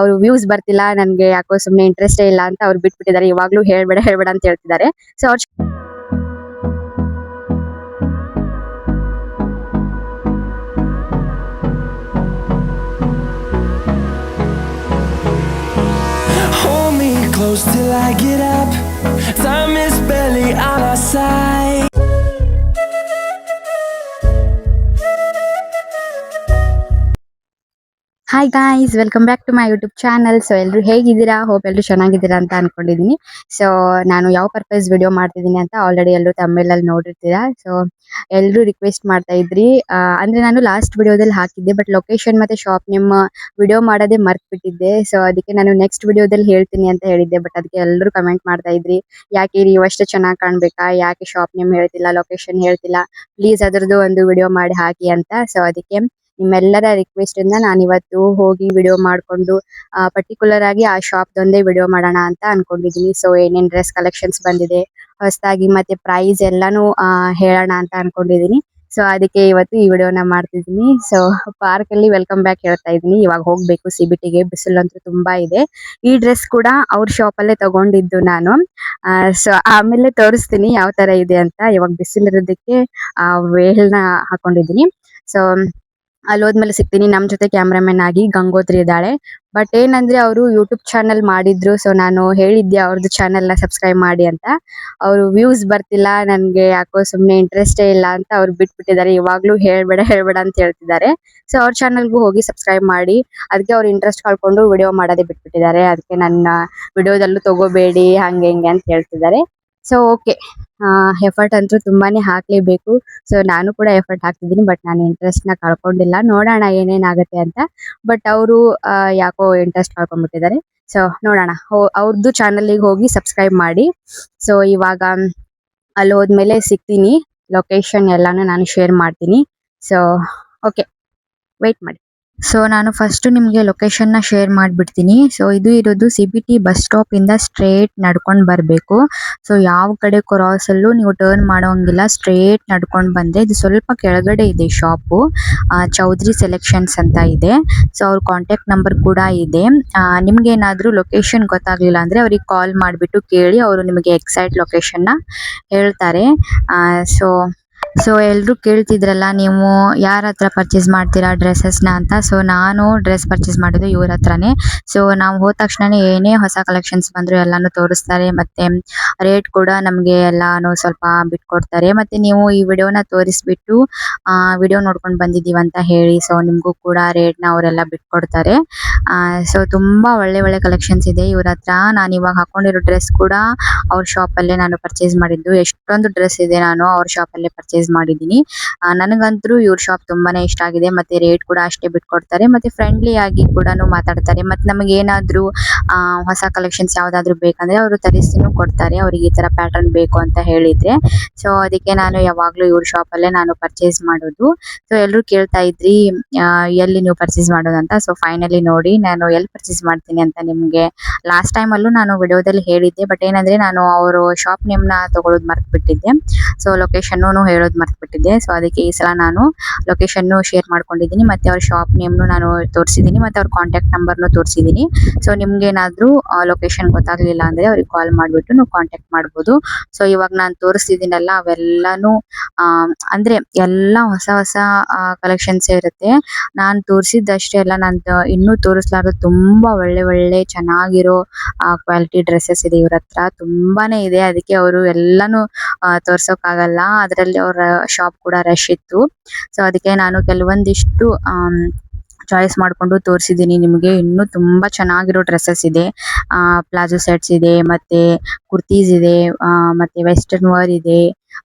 ಅವರು ವ್ಯೂಸ್ ಬರ್ತಿಲ್ಲ, ನನ್ಗೆ ಯಾಕೋ ಸುಮ್ನೆ ಇಂಟ್ರೆಸ್ಟೇ ಇಲ್ಲ ಅಂತ ಅವ್ರು ಬಿಟ್ಬಿಟ್ಟಿದ್ದಾರೆ. ಇವಾಗ್ಲೂ ಹೇಳ್ಬೇಡ ಹೇಳ್ಬೇಡ ಅಂತ ಹೇಳ್ತಿದ್ದಾರೆ. ಸೊ ಅವ್ರ Hold me close till I get up. Time is barely on our side. Hi guys, welcome back to my YouTube channel. So ಎಲ್ಲರೂ ಹೇಗಿದ್ದೀರಾ? ಹೋಪ್ ಎಲ್ಲರೂ ಚೆನ್ನಾಗಿದ್ದೀರಾ ಅಂತ ಅನ್ಕೊಂಡಿದ್ದೀನಿ. ಸೊ ನಾನು ಯಾವ ಪರ್ಪಸ್ ವಿಡಿಯೋ ಮಾಡ್ತಿದ್ದೀನಿ ಅಂತ ಆಲ್ರೆಡಿ ಎಲ್ಲರೂ ತಮಿಳಲ್ಲಿ ನೋಡಿರ್ತೀರಾ. ಸೊ ಎಲ್ಲರೂ ರಿಕ್ವೆಸ್ಟ್ ಮಾಡ್ತಾ ಇದ್ರಿ, ಅಂದ್ರೆ ನಾನು ಲಾಸ್ಟ್ ವಿಡಿಯೋದಲ್ಲಿ ಹಾಕಿದ್ದೆ, ಬಟ್ ಲೊಕೇಶನ್ ಮತ್ತೆ ಶಾಪ್ ನೇಮ್ ವಿಡಿಯೋ ಮಾಡೋದೇ ಮರ್ತ್ಬಿಟ್ಟಿದ್ದೆ. ಸೊ ಅದಕ್ಕೆ ನಾನು ನೆಕ್ಸ್ಟ್ ವಿಡಿಯೋದಲ್ಲಿ ಹೇಳ್ತೀನಿ ಅಂತ ಹೇಳಿದ್ದೆ, ಬಟ್ ಅದಕ್ಕೆ ಎಲ್ಲರೂ ಕಮೆಂಟ್ ಮಾಡ್ತಾ ಇದ್ರಿ, ಯಾಕೆ ನೀವು ಅಷ್ಟು ಚೆನ್ನಾಗಿ ಕಾಣ್ಬೇಕಾ, ಯಾಕೆ ಶಾಪ್ ನೇಮ್ ಹೇಳ್ತಿಲ್ಲ, ಲೊಕೇಶನ್ ಹೇಳ್ತಿಲ್ಲ, ಪ್ಲೀಸ್ ಅದರದ್ದು ಒಂದು ವಿಡಿಯೋ ಮಾಡಿ ಹಾಕಿ ಅಂತ. ಸೊ ಅದಕ್ಕೆ ನಿಮ್ಮೆಲ್ಲರ ರಿಕ್ವೆಸ್ಟ್ ಇಂದ ನಾನು ಇವತ್ತು ಹೋಗಿ ವಿಡಿಯೋ ಮಾಡ್ಕೊಂಡು ಪರ್ಟಿಕ್ಯುಲರ್ ಆಗಿ ಆ ಶಾಪ್ ಒಂದೇ ವಿಡಿಯೋ ಮಾಡೋಣ ಅಂತ ಅನ್ಕೊಂಡಿದೀನಿ. ಸೊ ಏನೇನ್ ಡ್ರೆಸ್ ಕಲೆಕ್ಷನ್ಸ್ ಬಂದಿದೆ ಹೊಸದಾಗಿ ಮತ್ತೆ ಪ್ರೈಸ್ ಎಲ್ಲಾನು ಹೇಳೋಣ ಅಂತ ಅನ್ಕೊಂಡಿದೀನಿ. ಸೊ ಅದಕ್ಕೆ ಇವತ್ತು ಈ ವಿಡಿಯೋನ ಮಾಡ್ತಿದ್ದೀನಿ. ಸೊ ಪಾರ್ಕ್ ಅಲ್ಲಿ ವೆಲ್ಕಮ್ ಬ್ಯಾಕ್ ಹೇಳ್ತಾ ಇದೀನಿ. ಇವಾಗ ಹೋಗ್ಬೇಕು ಸಿಬಿಟಿಗೆ, ಬಿಸಿಲಂತೂ ತುಂಬಾ ಇದೆ. ಈ ಡ್ರೆಸ್ ಕೂಡ ಅವ್ರ ಶಾಪ್ ಅಲ್ಲೇ ತಗೊಂಡಿದ್ದು ನಾನು. ಸೊ ಆಮೇಲೆ ತೋರಿಸ್ತೀನಿ ಯಾವ ತರ ಇದೆ ಅಂತ. ಇವಾಗ ಬಿಸಿಲಿರೋದಕ್ಕೆ ವೇಲ್ನ ಹಾಕೊಂಡಿದೀನಿ. ಸೊ ಅಲ್ಲಿ ಹೋದ್ಮೇಲೆ ಸಿಗ್ತೀನಿ. ನಮ್ ಜೊತೆ ಕ್ಯಾಮ್ರಾಮನ್ ಆಗಿ ಗಂಗೋತ್ರಿ ಇದ್ದಾಳೆ. ಬಟ್ ಏನಂದ್ರೆ ಅವರು ಯೂಟ್ಯೂಬ್ ಚಾನಲ್ ಮಾಡಿದ್ರು. ಸೊ ನಾನು ಹೇಳಿದ್ದೆ ಅವ್ರದ್ದು ಚಾನಲ್ ನ ಸಬ್ಸ್ಕ್ರೈಬ್ ಮಾಡಿ ಅಂತ. ಅವರು ವ್ಯೂಸ್ ಬರ್ತಿಲ್ಲ, ನನ್ಗೆ ಯಾಕೋ ಸುಮ್ನೆ ಇಂಟ್ರೆಸ್ಟೇ ಇಲ್ಲ ಅಂತ ಅವ್ರು ಬಿಟ್ಬಿಟ್ಟಿದ್ದಾರೆ. ಇವಾಗ್ಲೂ ಹೇಳ್ಬೇಡ ಹೇಳ್ಬೇಡ ಅಂತ ಹೇಳ್ತಿದ್ದಾರೆ. ಸೊ ಅವ್ರ ಚಾನಲ್ಗೂ ಹೋಗಿ ಸಬ್ಸ್ಕ್ರೈಬ್ ಮಾಡಿ. ಅದಕ್ಕೆ ಅವ್ರು ಇಂಟ್ರೆಸ್ಟ್ ಕಳ್ಕೊಂಡು ವಿಡಿಯೋ ಮಾಡೋದೇ ಬಿಟ್ಬಿಟ್ಟಿದ್ದಾರೆ. ಅದಕ್ಕೆ ನನ್ನ ವಿಡಿಯೋದಲ್ಲೂ ತಗೋಬೇಡಿ ಹಂಗೆ ಹಿಂಗೆ ಅಂತ ಹೇಳ್ತಿದ್ದಾರೆ. ಸೊ ಓಕೆ, ಎಫರ್ಟ್ ಅಂತೂ ತುಂಬಾನೇ ಹಾಕ್ಲೇಬೇಕು. ಸೊ ನಾನು ಕೂಡ ಎಫರ್ಟ್ ಹಾಕ್ತಿದ್ದೀನಿ, ಬಟ್ ನಾನು ಇಂಟ್ರೆಸ್ಟ್ ನ ಕಳ್ಕೊಂಡಿಲ್ಲ. ನೋಡೋಣ ಏನೇನಾಗುತ್ತೆ ಅಂತ. ಬಟ್ ಅವರು ಯಾಕೋ ಇಂಟ್ರೆಸ್ಟ್ ಕಳ್ಕೊಂಡ್ಬಿಟ್ಟಿದ್ದಾರೆ. ಸೊ ನೋಡೋಣ, ಅವ್ರದ್ದು ಚಾನಲ್ಗೆ ಹೋಗಿ ಸಬ್ಸ್ಕ್ರೈಬ್ ಮಾಡಿ. ಸೊ ಇವಾಗ ಅಲ್ಲಿ ಹೋದ್ಮೇಲೆ ಸಿಗ್ತೀನಿ. ಲೊಕೇಶನ್ ಎಲ್ಲಾನು ನಾನು ಶೇರ್ ಮಾಡ್ತೀನಿ. ಸೊ ಓಕೆ, ವೇಟ್ ಮಾಡಿ. ಸೊ ನಾನು ಫಸ್ಟ್ ನಿಮಗೆ ಲೊಕೇಶನ್ ನ ಶೇರ್ ಮಾಡ್ಬಿಡ್ತೀನಿ. ಸೊ ಇದು ಇರೋದು ಸಿಬಿಟಿ ಬಸ್ ಸ್ಟಾಪ್ ಇಂದ ಸ್ಟ್ರೇಟ್ ನಡ್ಕೊಂಡು ಬರಬೇಕು. ಸೊ ಯಾವ ಕಡೆ ಕ್ರಾಸ್ ಅಲ್ಲೂ ನೀವು ಟರ್ನ್ ಮಾಡೋಂಗಿಲ್ಲ, ಸ್ಟ್ರೇಟ್ ನಡ್ಕೊಂಡು ಬಂದ್ರೆ ಇದು ಸ್ವಲ್ಪ ಕೆಳಗಡೆ ಇದೆ ಶಾಪು. ಚೌಧರಿ ಸೆಲೆಕ್ಷನ್ಸ್ ಅಂತ ಇದೆ. ಸೊ ಅವ್ರ ಕಾಂಟ್ಯಾಕ್ಟ್ ನಂಬರ್ ಕೂಡ ಇದೆ. ನಿಮ್ಗೆ ಏನಾದ್ರೂ ಲೊಕೇಶನ್ ಗೊತ್ತಾಗ್ಲಿಲ್ಲ ಅಂದ್ರೆ ಅವ್ರಿಗೆ ಕಾಲ್ ಮಾಡಿಬಿಟ್ಟು ಕೇಳಿ, ಅವರು ನಿಮಗೆ ಎಕ್ಸಾಕ್ಟ್ ಲೊಕೇಶನ್ ನ ಹೇಳ್ತಾರೆ. ಸೊ ಎಲ್ರು ಕೇಳ್ತಿದ್ರಲ್ಲ, ನೀವು ಯಾರ ಹತ್ರ ಪರ್ಚೇಸ್ ಮಾಡ್ತೀರಾ ಡ್ರೆಸ್ಸಸ್ ನ ಅಂತ. ಸೊ ನಾನು ಡ್ರೆಸ್ ಪರ್ಚೇಸ್ ಮಾಡೋದು ಇವ್ರ ಹತ್ರನೇ. ಸೊ ನಾವು ಹೋದ ತಕ್ಷಣ ಏನೇ ಹೊಸ ಕಲೆಕ್ಷನ್ಸ್ ಬಂದ್ರು ಎಲ್ಲಾನು ತೋರಿಸ್ತಾರೆ, ಮತ್ತೆ ರೇಟ್ ಕೂಡ ನಮ್ಗೆ ಎಲ್ಲಾನು ಸ್ವಲ್ಪ ಬಿಟ್ಕೊಡ್ತಾರೆ. ಮತ್ತೆ ನೀವು ಈ ವಿಡಿಯೋನ ತೋರಿಸ್ಬಿಟ್ಟು ವಿಡಿಯೋ ನೋಡ್ಕೊಂಡು ಬಂದಿದೀವಿ ಅಂತ ಹೇಳಿ, ಸೊ ನಿಮ್ಗೂ ಕೂಡ ರೇಟ್ ನ ಅವರೆಲ್ಲ ಬಿಟ್ಕೊಡ್ತಾರೆ. ಸೊ ತುಂಬಾ ಒಳ್ಳೆ ಒಳ್ಳೆ ಕಲೆಕ್ಷನ್ಸ್ ಇದೆ ಇವ್ರ ಹತ್ರ. ನಾನು ಇವಾಗ ಹಾಕೊಂಡಿರೋ ಡ್ರೆಸ್ ಕೂಡ ಅವ್ರ ಶಾಪ್ ಅಲ್ಲೇ ನಾನು ಪರ್ಚೇಸ್ ಮಾಡಿದ್ದು. ಎಷ್ಟೊಂದು ಡ್ರೆಸ್ ಇದೆ, ನಾನು ಅವ್ರ ಶಾಪ್ ಅಲ್ಲೇ ಪರ್ಚೇಸ್ ಮಾಡಿದೀನಿ. ನನಗಂತೂ ಇವ್ರ ಶಾಪ್ ತುಂಬಾನೇ ಇಷ್ಟ ಆಗಿದೆ. ಮತ್ತೆ ರೇಟ್ ಕೂಡ ಅಷ್ಟೇ ಬಿಟ್ಕೊಡ್ತಾರೆ, ಮತ್ತೆ ಫ್ರೆಂಡ್ಲಿ ಆಗಿ ಕೂಡ ಮಾತಾಡ್ತಾರೆ. ಮತ್ತೆ ನಮಗೆ ಏನಾದ್ರೂ ಹೊಸ ಕಲೆಕ್ಷನ್ಸ್ ಯಾವ್ದಾದ್ರು ಬೇಕಂದ್ರೆ ಅವರು ತರಿಸಿನೂ ಕೊಡ್ತಾರೆ, ಅವ್ರಿಗೆ ಈ ತರ ಪ್ಯಾಟರ್ನ್ ಬೇಕು ಅಂತ ಹೇಳಿದ್ರೆ. ಸೊ ಅದಕ್ಕೆ ನಾನು ಯಾವಾಗ್ಲೂ ಇವ್ರ ಶಾಪ್ ಅಲ್ಲೇ ನಾನು ಪರ್ಚೇಸ್ ಮಾಡೋದು. ಸೊ ಎಲ್ಲರೂ ಕೇಳ್ತಾ ಇದ್ರಿ ಎಲ್ಲಿ ನೀವು ಪರ್ಚೇಸ್ ಮಾಡೋದು ಅಂತ. ಸೊ ಫೈನಲಿ ನೋಡಿ ನಾನು ಎಲ್ಲಿ ಪರ್ಚೇಸ್ ಮಾಡ್ತೀನಿ ಅಂತ ನಿಮ್ಗೆ ಲಾಸ್ಟ್ ಟೈಮ್ ಅಲ್ಲೂ ನಾನು ವಿಡಿಯೋದಲ್ಲಿ ಹೇಳಿದ್ದೆ. ಬಟ್ ಏನಂದ್ರೆ ನಾನು ಅವರು ಶಾಪ್ ನೇಮ್ ನ ತಗೊಳ್ಳೋದು ಮರ್ತು ಬಿಟ್ಟಿದ್ದೆ. ಸೊ ಲೊಕೇಶನ್ ಹೇಳೋದು ಮರ್ತು ಬಿಟ್ಟಿದ್ದೆ. ಸೊ ಅದಕ್ಕೆ ಈ ಸಲ ನಾನು ಲೊಕೇಶನ್ ಶೇರ್ ಮಾಡ್ಕೊಂಡಿದ್ದೀನಿ, ಮತ್ತೆ ಅವ್ರ ಶಾಪ್ ನೇಮ್ ನಾನು ತೋರಿಸಿದ್ದೀನಿ, ಮತ್ತೆ ಅವ್ರ ಕಾಂಟ್ಯಾಕ್ಟ್ ನಂಬರ್ನು ತೋರಿಸಿದ್ದೀನಿ. ಸೊ ನಿಮ್ಗೆ ಏನಾದ್ರೂ ಲೊಕೇಶನ್ ಗೊತ್ತಾಗ್ಲಿಲ್ಲ ಅಂದ್ರೆ ಅವ್ರಿಗೆ ಕಾಲ್ ಮಾಡ್ಬಿಟ್ಟು ನೀವು ಕಾಂಟ್ಯಾಕ್ಟ್ ಮಾಡ್ಬೋದು. ಸೊ ಇವಾಗ ನಾನು ತೋರಿಸ್ತಿದ್ದೀನಲ್ಲ ಅವೆಲ್ಲಾನು ಅಂದ್ರೆ ಎಲ್ಲಾ ಹೊಸ ಹೊಸ ಕಲೆಕ್ಷನ್ಸ್ ಇರುತ್ತೆ. ನಾನು ತೋರಿಸಿದ್ದಷ್ಟೇ ಅಲ್ಲ, ನಾನು ಇನ್ನೂ ತೋರಿಸ್ಲಾರ್ದು ತುಂಬಾ ಒಳ್ಳೆ ಒಳ್ಳೆ ಚೆನ್ನಾಗಿರೋ ಕ್ವಾಲಿಟಿ ಡ್ರೆಸ್ಸಸ್ ಇದೆ ಇವ್ರ ಹತ್ರ, ತುಂಬಾನೇ ಇದೆ. ಅದಕ್ಕೆ ಅವರು ಎಲ್ಲಾನು ತೋರ್ಸೋಕ್ಕಾಗಲ್ಲ, ಅದರಲ್ಲಿ ಅವ್ರ ಶಾಪ್ ಕೂಡ ರಶ್ ಇತ್ತು. ಸೊ ಅದಕ್ಕೆ ನಾನು ಕೆಲವೊಂದಿಷ್ಟು ಚಾಯ್ಸ್ ಮಾಡ್ಕೊಂಡು ತೋರಿಸಿದ್ದೀನಿ ನಿಮಗೆ. ಇನ್ನೂ ತುಂಬಾ ಚೆನ್ನಾಗಿರೋ ಡ್ರೆಸ್ಸಸ್ ಇದೆ. ಪ್ಲಾಜೋ ಸೆಟ್ಸ್ ಇದೆ, ಮತ್ತೆ ಕುರ್ತೀಸ್ ಇದೆ, ಮತ್ತೆ ವೆಸ್ಟರ್ನ್ ವೇರ್ ಇದೆ,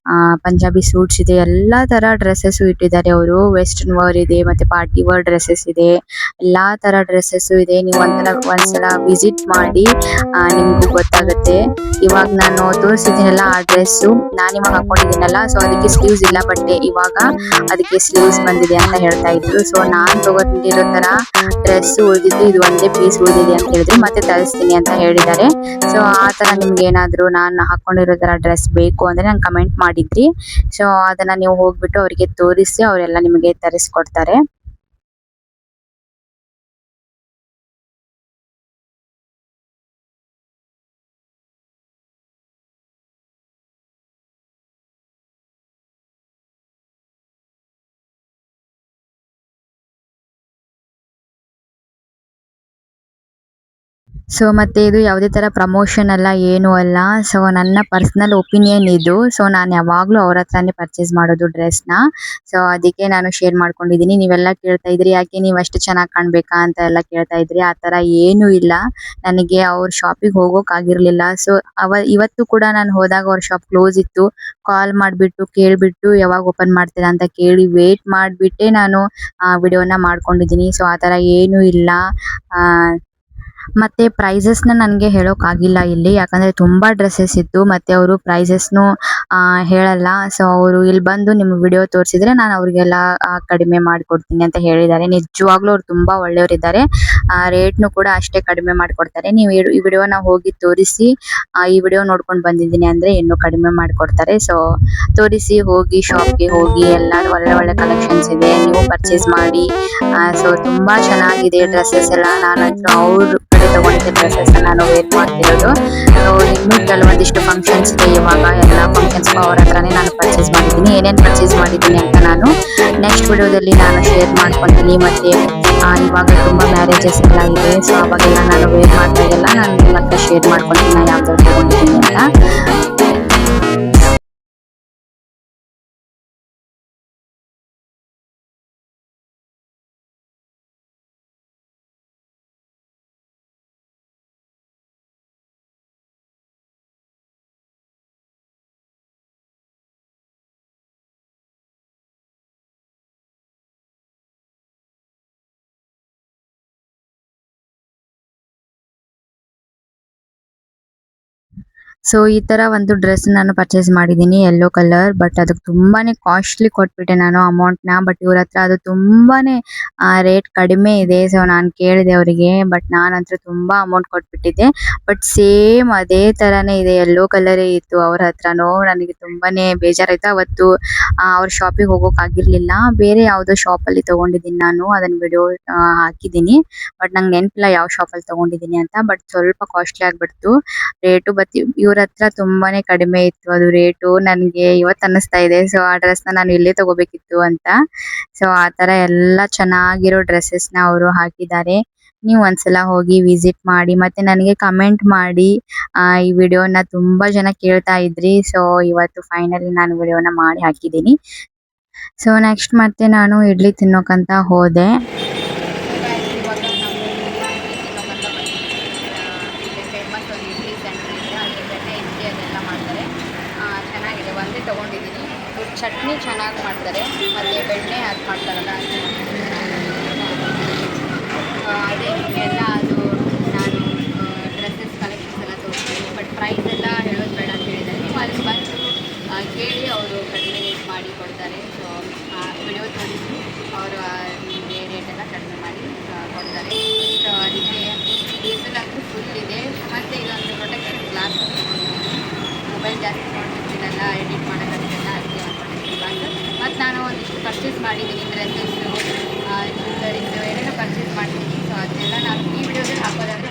ಪಂಜಾಬಿ ಸೂಟ್ಸ್ ಇದೆ, ಎಲ್ಲಾ ತರ ಡ್ರೆಸ್ಸಸ್ ಇಟ್ಟಿದ್ದಾರೆ ಅವರು. ವೆಸ್ಟರ್ನ್ ವೇರ್ ಇದೆ, ಮತ್ತೆ ಪಾರ್ಟಿ ವೇರ್ ಡ್ರೆಸ್ಸಸ್ ಇದೆ, ಎಲ್ಲಾ ತರ ಡ್ರೆಸ್ಸಸ್ ಇದೆ. ನೀವು ಒಂದ್ಸಲ ವಿಸಿಟ್ ಮಾಡಿ, ನಿಮ್ಗೂ ಗೊತ್ತಾಗುತ್ತೆ. ಇವಾಗ ನಾನು ತೋರಿಸಿದ್ದೀನಲ್ಲ ಆ ಡ್ರೆಸ್ ನಾನು ಇವಾಗ ಹಾಕೊಂಡಿದ್ದೀನಲ್ಲ, ಸೊ ಅದಕ್ಕೆ ಸ್ಲೀವ್ಸ್ ಇಲ್ಲ ಬಟ್ಟೆ, ಇವಾಗ ಅದಕ್ಕೆ ಸ್ಲೀವ್ಸ್ ಬಂದಿದೆ ಅಂತ ಹೇಳ್ತಾ ಇದ್ರು. ಸೊ ನಾನ್ ತಗೊಂಡಿರೋ ತರ ಡ್ರೆಸ್ ಉಳಿದಿದ್ದು ಇದು ಒಂದೇ ಪೀಸ್ ಉಳಿದಿದೆ ಅಂತ ಹೇಳಿದ್ರು, ಮತ್ತೆ ತರಿಸ್ತೀನಿ ಅಂತ ಹೇಳಿದ್ದಾರೆ. ಸೊ ಆ ತರ ನಿಮ್ಗೆ ಏನಾದ್ರು ನಾನು ಹಾಕೊಂಡಿರೋ ತರ ಡ್ರೆಸ್ ಬೇಕು ಅಂದ್ರೆ ನಂಗೆ ಕಮೆಂಟ್ ಮಾಡಿದ್ರಿ. ಸೊ ಅದನ್ನ ನೀವು ಹೋಗ್ಬಿಟ್ಟು ಅವರಿಗೆ ತೋರಿಸಿ ಅವರೆಲ್ಲ ನಿಮಗೆ ತರಿಸ್ಕೊಡ್ತಾರೆ. ಸೊ ಮತ್ತೆ ಇದು ಯಾವುದೇ ತರ ಪ್ರಮೋಷನ್ ಅಲ್ಲ ಏನು ಅಲ್ಲ. ಸೊ ನನ್ನ ಪರ್ಸನಲ್ ಒಪಿನಿಯನ್ ಇದು. ಸೊ ನಾನು ಯಾವಾಗ್ಲೂ ಅವ್ರ ಹತ್ರನೇ ಪರ್ಚೇಸ್ ಮಾಡೋದು ಡ್ರೆಸ್‌ನ. ಸೊ ಅದಕ್ಕೆ ನಾನು ಶೇರ್ ಮಾಡ್ಕೊಂಡಿದ್ದೀನಿ. ನೀವೆಲ್ಲ ಕೇಳ್ತಾ ಇದ್ರಿ ಯಾಕೆ ನೀವು ಅಷ್ಟು ಚೆನ್ನಾಗಿ ಕಾಣ್ಬೇಕಾ ಅಂತ ಎಲ್ಲ ಕೇಳ್ತಾ ಇದ್ರಿ. ಆ ತರ ಏನೂ ಇಲ್ಲ. ನನಗೆ ಅವ್ರ ಶಾಪಿಗೆ ಹೋಗೋಕ್ಕಾಗಿರ್ಲಿಲ್ಲ. ಸೊ ಇವತ್ತು ಕೂಡ ನಾನು ಹೋದಾಗ ಅವ್ರ ಶಾಪ್ ಕ್ಲೋಸ್ ಇತ್ತು. ಕಾಲ್ ಮಾಡ್ಬಿಟ್ಟು ಕೇಳ್ಬಿಟ್ಟು ಯಾವಾಗ ಓಪನ್ ಮಾಡ್ತೀರಾ ಅಂತ ಕೇಳಿ ವೇಟ್ ಮಾಡ್ಬಿಟ್ಟೆ ನಾನು ವಿಡಿಯೋನ ಮಾಡ್ಕೊಂಡಿದ್ದೀನಿ. ಸೊ ಆ ತರ ಏನೂ ಇಲ್ಲ. ಆ ಮತ್ತೆ ಪ್ರೈಸಸ್‌ನ ನನಗೆ ಹೇಳೋಕ್ಕಾಗಿಲ್ಲ ಇಲ್ಲಿ. ಯಾಕಂದ್ರೆ ತುಂಬಾ ಡ್ರೆಸಸ್ ಇತ್ತು. ಮತ್ತೆ ಅವರು ಪ್ರೈಸಸ್‌ನು ಹೇಳಲ್ಲ. ಸೊ ಅವರು ಇಲ್ಲಿ ಬಂದು ನಿಮ್ಗೆ ವಿಡಿಯೋ ತೋರಿಸಿದ್ರೆ ನಾನು ಅವ್ರಿಗೆಲ್ಲ ಕಡಿಮೆ ಮಾಡಿಕೊಡ್ತೀನಿ ಅಂತ ಹೇಳಿದ್ದಾರೆ. ನಿಜವಾಗ್ಲೂ ಅವ್ರು ತುಂಬಾ ಒಳ್ಳೆಯವರಿದ್ದಾರೆ. ರೇಟ್‌ನು ಕೂಡ ಅಷ್ಟೇ ಕಡಿಮೆ ಮಾಡಿಕೊಡ್ತಾರೆ. ನೀವು ಈ ವಿಡಿಯೋನ ಹೋಗಿ ತೋರಿಸಿ ಈ ವಿಡಿಯೋ ನೋಡ್ಕೊಂಡು ಬಂದಿದ್ದೀನಿ ಅಂದ್ರೆ ಇನ್ನೂ ಕಡಿಮೆ ಮಾಡಿಕೊಡ್ತಾರೆ. ಸೊ ತೋರಿಸಿ ಹೋಗಿ ಶಾಪ್‌ಗೆ ಹೋಗಿ ಎಲ್ಲ ಒಳ್ಳೆ ಒಳ್ಳೆ ಕಲೆಕ್ಷನ್ಸ್ ಇದೆ. ನೀವು ಪರ್ಚೇಸ್ ಮಾಡಿ. ಸೊ ತುಂಬಾ ಚೆನ್ನಾಗಿದೆ ಡ್ರೆಸಸ್ ಎಲ್ಲ. ನಾನಂತೂ ಅವ್ರ ಕಡೆ ತಗೊಂಡಿದ್ದ ಡ್ರೆಸಸ್ ನಾನು ವೇರ್ ಮಾಡ್ತಿರೋದು. ಸೊ ಇನ್ನೂ ಕೆಲವೊಂದಿಷ್ಟು ಫಂಕ್ಷನ್ಸ್ ಇದೆ ಇವಾಗ. ಎಲ್ಲ ಫಂಕ್ಷನ್ಸ್ಗೂ ಅವ್ರ ಹತ್ರನೇ ನಾನು ಪರ್ಚೇಸ್ ಮಾಡಿದ್ದೀನಿ. ಏನೇನು ಪರ್ಚೇಸ್ ಮಾಡಿದ್ದೀನಿ ಅಂತ ನಾನು ನೆಕ್ಸ್ಟ್ ವಿಡಿಯೋದಲ್ಲಿ ನಾನು ಶೇರ್ ಮಾಡ್ಕೊತೀನಿ. ಮತ್ತೆ ಇವಾಗ ತುಂಬಾ ಮ್ಯಾರೇಜಸ್ ಎಲ್ಲ ಇದೆ. ಸೊ ಅವಾಗೆಲ್ಲ ನಾನು ವೇರ್ ಮಾಡಿದಾಗೆಲ್ಲ ನಾನು ನಿಮ್ಮ ಹತ್ರ ಶೇರ್ ಮಾಡ್ಕೊತೀನಿ ನಾನು ಯಾವ್ದು ತಗೊಂಡಿದ್ದೀನಿ ಅಂತ. ಸೊ ಈ ತರ ಒಂದು ಡ್ರೆಸ್ ನಾನು ಪರ್ಚೇಸ್ ಮಾಡಿದ್ದೀನಿ ಯೆಲ್ಲೋ ಕಲರ್. ಬಟ್ ಅದಕ್ಕೆ ತುಂಬಾನೇ ಕಾಸ್ಟ್ಲಿ ಕೊಟ್ಬಿಟ್ಟೆ ನಾನು ಅಮೌಂಟ್‌ನ. ಬಟ್ ಇವ್ರ ಹತ್ರ ಅದು ತುಂಬಾನೇ ರೇಟ್ ಕಡಿಮೆ ಇದೆ. ಸೊ ನಾನು ಕೇಳಿದೆ ಅವರಿಗೆ. ಬಟ್ ನಾನಂತೂ ತುಂಬಾ ಅಮೌಂಟ್ ಕೊಟ್ಬಿಟ್ಟಿದ್ದೆ. ಬಟ್ ಸೇಮ್ ಅದೇ ತರಾನೇ ಇದೆ. ಯೆಲ್ಲೋ ಕಲರೇ ಇತ್ತು ಅವ್ರ ಹತ್ರನೂ. ನನಗೆ ತುಂಬಾನೇ ಬೇಜಾರಾಯ್ತು. ಅವತ್ತು ಅವ್ರ ಶಾಪಿಗೆ ಹೋಗೋಕ್ಕಾಗಿರ್ಲಿಲ್ಲ. ಬೇರೆ ಯಾವುದೋ ಶಾಪಲ್ಲಿ ತಗೊಂಡಿದ್ದೀನಿ ನಾನು. ಅದನ್ನ ವಿಡಿಯೋ ಹಾಕಿದ್ದೀನಿ. ಬಟ್ ನಂಗೆ ನೆನಪಿಲ್ಲ ಯಾವ ಶಾಪಲ್ಲಿ ತಗೊಂಡಿದ್ದೀನಿ ಅಂತ. ಬಟ್ ಸ್ವಲ್ಪ ಕಾಸ್ಟ್ಲಿ ಆಗ್ಬಿಡ್ತು ರೇಟು. ಬಟ್ ಇವ್ರ ಹತ್ರ ತುಂಬಾನೇ ಕಡಿಮೆ ಇತ್ತು ಅದು ರೇಟು. ನನಗೆ ಇವತ್ತು ಅನ್ನಿಸ್ತಾ ಇದೆ ಸೊ ಆ ಡ್ರೆಸ್‌ನ ನಾನು ಇಲ್ಲೇ ತಗೋಬೇಕಿತ್ತು ಅಂತ. ಸೊ ಆ ತರ ಎಲ್ಲ ಚೆನ್ನಾಗಿರೋ ಡ್ರೆಸ್ಸಸ್‌ನ ಅವರು ಹಾಕಿದ್ದಾರೆ. ನೀವು ಒಂದ್ಸಲ ಹೋಗಿ ವಿಸಿಟ್ ಮಾಡಿ. ಮತ್ತೆ ನನಗೆ ಕಮೆಂಟ್ ಮಾಡಿ. ಈ ವಿಡಿಯೋನ ತುಂಬಾ ಜನ ಕೇಳ್ತಾ ಇದ್ರಿ. ಸೊ ಇವತ್ತು ಫೈನಲಿ ನಾನು ವಿಡಿಯೋನ ಮಾಡಿ ಹಾಕಿದ್ದೀನಿ. ಸೊ ನೆಕ್ಸ್ಟ್ ಮತ್ತೆ ನಾನು ಇಡ್ಲಿ ತಿನ್ನೋಕಂತ ಹೋದೆ. ಫೇಮಸ್ ಒಂದು ಇಡ್ಲಿ ಸೆಂಟರ್ ಇದೆ. ಅಲ್ಲಿ ಬೆಣ್ಣೆ ಇಡ್ಲಿ ಅದೆಲ್ಲ ಮಾಡ್ತಾರೆ. ಚೆನ್ನಾಗಿದೆ. ಒಂದೇ ತೊಗೊಂಡಿದ್ದೀನಿ. ಇವ್ರು ಚಟ್ನಿ ಚೆನ್ನಾಗಿ ಮಾಡ್ತಾರೆ. ಮತ್ತು ಬೆಣ್ಣೆ ಹಾಕಿ ಮಾಡ್ತಾರಲ್ಲ ಅದೇ ಎಲ್ಲ ಅದು ನಾನು ಡ್ರೆಸ್ಸಸ್ ಕಲೆಕ್ಷನ್ಸ್ ಎಲ್ಲ ತೋರಿಸ್ತೀನಿ. ಬಟ್ ಪ್ರೈಸ್ ಎಲ್ಲ ಹೇಳೋದು ಬೇಡ ಅಂತ ಹೇಳಿದ್ದಾರೆ. ನೀವು ಅಲ್ಲಿ ಬಂದು ಕೇಳಿ ಅವರು ಕಡಿಮೆ ರೇಟ್ ಮಾಡಿ ಕೊಡ್ತಾರೆ. ಸೊ ವಿಡಿಯೋ ತೋರಿಸಿ ಅವರು ನಿಮಗೆ ರೇಟೆಲ್ಲ ಕಡಿಮೆ ಮಾಡಿ ಕೊಡ್ತಾರೆ. ಸೊ ಅದಕ್ಕೆ ಡೀಸೆಲ್ ಫುಲ್ ಇದೆ. ಮತ್ತು ಇದೊಂದು ಪ್ರೊಟೆಕ್ಷನ್ ಗ್ಲಾಸ್ ಮೊಬೈಲ್ ಜಾಸ್ತಿ ನೋಡ್ತಿರ್ತೀನಲ್ಲ ಎಡಿಟ್ ಮಾಡೋಕ್ಕಾಗಲ್ಲ. ಅದಕ್ಕೆ ಒಂದು ಪ್ರೊಟೆಕ್ಷನ್ ಗ್ಲಾಸ್. ಮತ್ತು ನಾನು ಒಂದಿಷ್ಟು ಪರ್ಚೇಸ್ ಮಾಡಿದ್ದೀನಿ. ಡ್ರೆಸ್ಸಸ್ಸು ಜ್ಯುವೆಲರೀಸು ಏನೇನೋ ಪರ್ಚೇಸ್ ಮಾಡಿದ್ದೀನಿ. ಸೊ ಅದನ್ನೆಲ್ಲ ನಾನು ಈ ವಿಡಿಯೋದಲ್ಲಿ ಹಾಕೋದಾದರೆ